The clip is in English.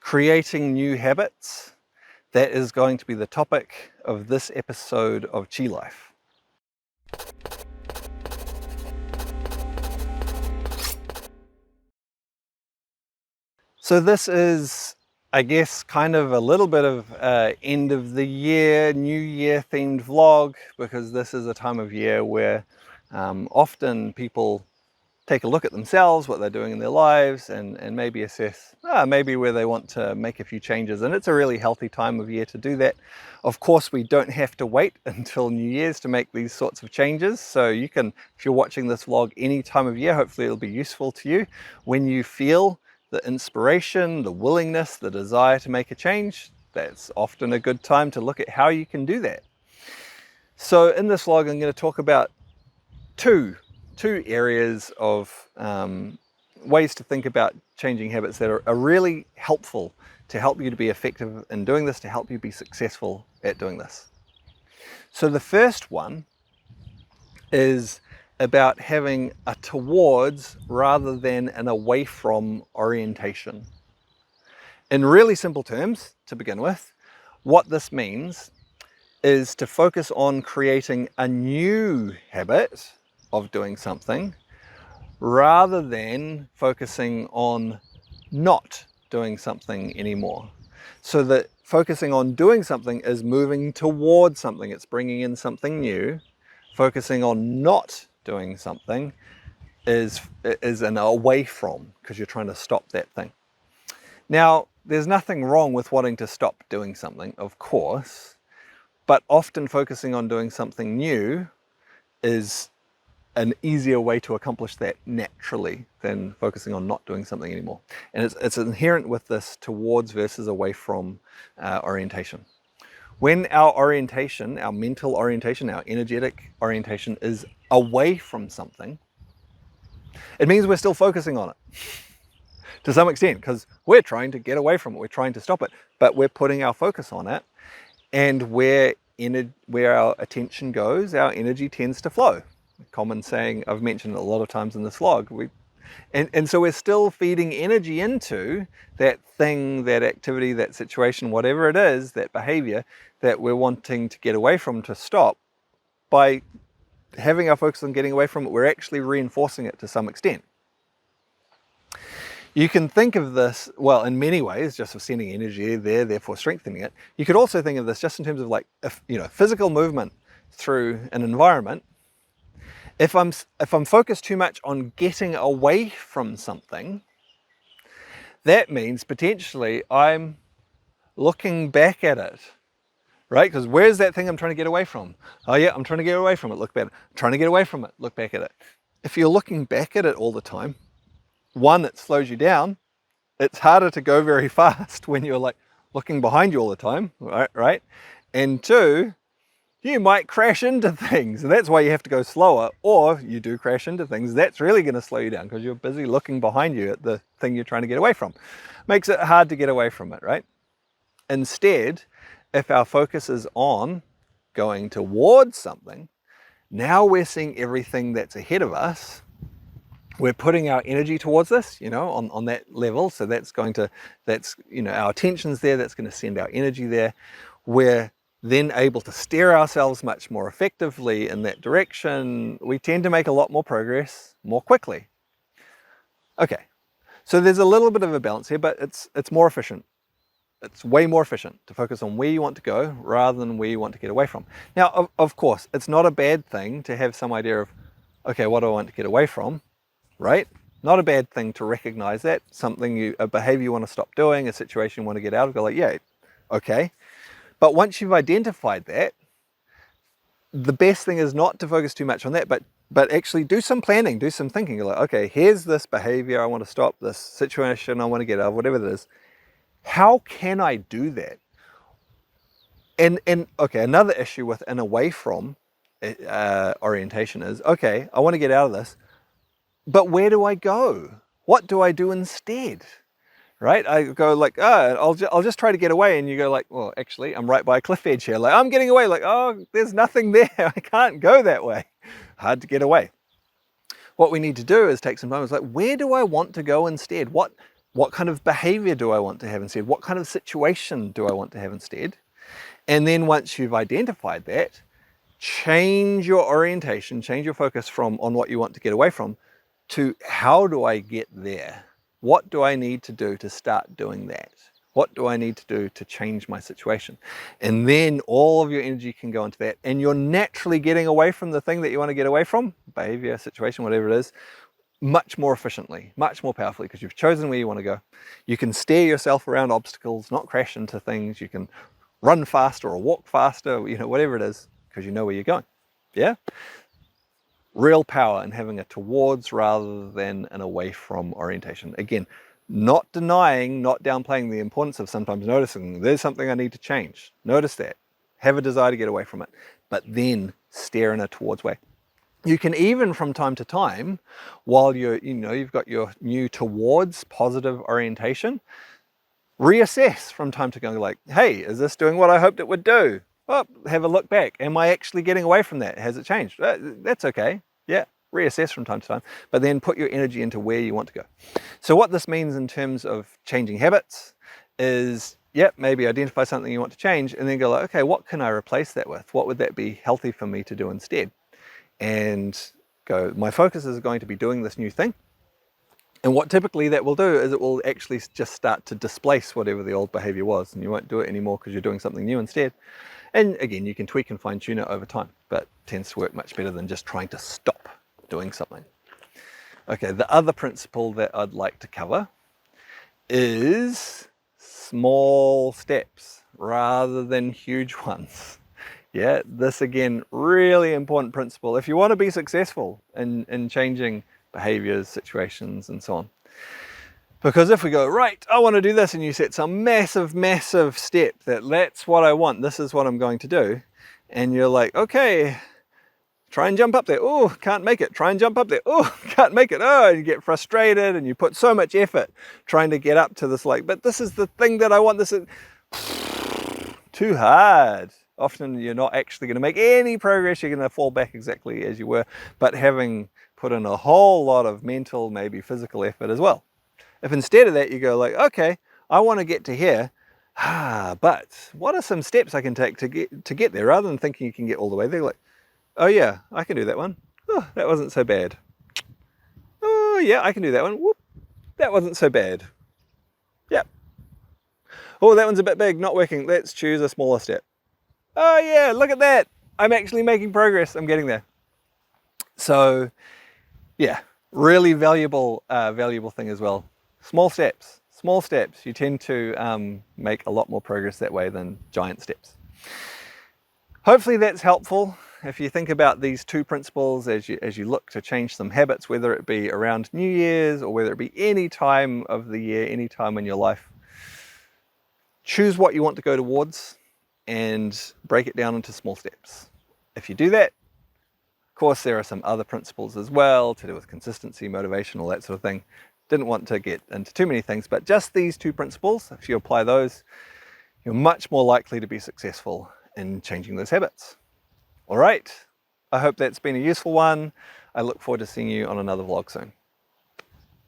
creating new habits. That is going to be the topic of this episode of Chi Life. So this is, I guess, kind of a little bit of end of the year, new year themed vlog, because this is a time of year where often people take a look at themselves, what they're doing in their lives, and maybe assess maybe where they want to make a few changes. And it's a really healthy time of year to do that. Of course, we don't have to wait until New Year's to make these sorts of changes. So you can, if you're watching this vlog any time of year, hopefully it'll be useful to you. When you feel the inspiration, the willingness, the desire to make a change, that's often a good time to look at how you can do that. So in this vlog, I'm going to talk about two areas of ways to think about changing habits that are really helpful to help you to be effective in doing this, to help you be successful at doing this. So the first one is about having a towards rather than an away from orientation. In really simple terms, to begin with, what this means is to focus on creating a new habit of doing something rather than focusing on not doing something anymore. So that focusing on doing something is moving towards something, it's bringing in something new. Focusing on not doing something is an away from, because you're trying to stop that thing. Now, there's nothing wrong with wanting to stop doing something, of course, but often focusing on doing something new is an easier way to accomplish that naturally than focusing on not doing something anymore. And it's inherent with this towards versus away from orientation. When our orientation, our mental orientation, our energetic orientation is away from something, it means we're still focusing on it to some extent, because we're trying to get away from it, we're trying to stop it, but we're putting our focus on it, and where our attention goes, our energy tends to flow. A common saying I've mentioned a lot of times in this vlog. And so we're still feeding energy into that thing, that activity, that situation, whatever it is, that behavior that we're wanting to get away from, to stop. By having our focus on getting away from it, we're actually reinforcing it to some extent. You can think of this, well, in many ways, just of sending energy there, therefore strengthening it. You could also think of this just in terms of like, physical movement through an environment. If I'm focused too much on getting away from something, that means potentially I'm looking back at it, right? Because where's that thing I'm trying to get away from? Oh yeah, I'm trying to get away from it, look back at it. I'm trying to get away from it, look back at it. If you're looking back at it all the time, one, it slows you down. It's harder to go very fast when you're like looking behind you all the time, right? And two, you might crash into things, and that's why you have to go slower, or you do crash into things. That's really going to slow you down because you're busy looking behind you at the thing you're trying to get away from. Makes it hard to get away from it, right? Instead, if our focus is on going towards something, now we're seeing everything that's ahead of us. We're putting our energy towards this, on that level. So our attention's there, that's going to send our energy there. We're then able to steer ourselves much more effectively in that direction. We tend to make a lot more progress more quickly. Okay, so there's a little bit of a balance here, but it's more efficient. It's way more efficient to focus on where you want to go rather than where you want to get away from. Now, of course, it's not a bad thing to have some idea of, okay, what do I want to get away from, right? Not a bad thing to recognize that, a behavior you want to stop doing, a situation you want to get out of, go like, yeah, okay. But once you've identified that, the best thing is not to focus too much on that, but actually do some planning, do some thinking. You're like, okay, here's this behavior I want to stop, this situation I want to get out of, whatever it is. How can I do that? And okay, another issue with an away from orientation is, okay, I want to get out of this, but where do I go? What do I do instead? Right? I go like, I'll just try to get away. And you go like, well, actually, I'm right by a cliff edge here. Like, I'm getting away. Like, oh, there's nothing there. I can't go that way. Hard to get away. What we need to do is take some time. It's like, where do I want to go instead? What What kind of behavior do I want to have instead? What kind of situation do I want to have instead? And then once you've identified that, change your orientation, change your focus from on what you want to get away from to how do I get there? What do I need to do to start doing that? What do I need to do to change my situation? And then all of your energy can go into that, and you're naturally getting away from the thing that you want to get away from, behavior, situation, whatever it is, much more efficiently, much more powerfully, because you've chosen where you want to go. You can steer yourself around obstacles, not crash into things. You can run faster or walk faster, you know, whatever it is, because you know where you're going. Yeah? Real power in having a towards rather than an away from orientation. Again, not denying, not downplaying the importance of sometimes noticing there's something I need to change. Notice that. Have a desire to get away from it, but then steer in a towards way. You can even from time to time, while you've got your new towards positive orientation, reassess from time to time, like, hey, is this doing what I hoped it would do? Oh, have a look back. Am I actually getting away from that? Has it changed? That's okay. Yeah, reassess from time to time, but then put your energy into where you want to go. So what this means in terms of changing habits is, maybe identify something you want to change and then go like, okay, what can I replace that with? What would that be healthy for me to do instead? And go, my focus is going to be doing this new thing. And what typically that will do is it will actually just start to displace whatever the old behavior was, and you won't do it anymore because you're doing something new instead. And again, you can tweak and fine tune it over time, but it tends to work much better than just trying to stop doing something. Okay, the other principle that I'd like to cover is small steps rather than huge ones. Yeah, this again, really important principle if you want to be successful in changing behaviors, situations, and so on. Because if we go, right, I want to do this, and you set some massive, massive step that's what I want, this is what I'm going to do, and you're like, okay, try and jump up there. Oh, can't make it. Try and jump up there. Oh, can't make it. Oh, and you get frustrated, and you put so much effort trying to get up to this, like, but this is the thing that I want. This is too hard. Often you're not actually going to make any progress. You're going to fall back exactly as you were, but having put in a whole lot of mental, maybe physical effort as well. If instead of that you go like, okay, I want to get to here, but what are some steps I can take to get there, rather than thinking you can get all the way there, like, oh yeah, I can do that one. Oh, that wasn't so bad. Oh yeah, I can do that one. Whoop, that wasn't so bad. Yep. Oh, that one's a bit big, not working. Let's choose a smaller step. Oh yeah, look at that. I'm actually making progress. I'm getting there. So yeah, really valuable thing as well. Small steps. You tend to make a lot more progress that way than giant steps. Hopefully that's helpful. If you think about these two principles as you look to change some habits, whether it be around New Year's or whether it be any time of the year, any time in your life, choose what you want to go towards and break it down into small steps. If you do that, of course, there are some other principles as well to do with consistency, motivation, all that sort of thing. Didn't want to get into too many things, but just these two principles, if you apply those, you're much more likely to be successful in changing those habits. All right, I hope that's been a useful one. I look forward to seeing you on another vlog soon.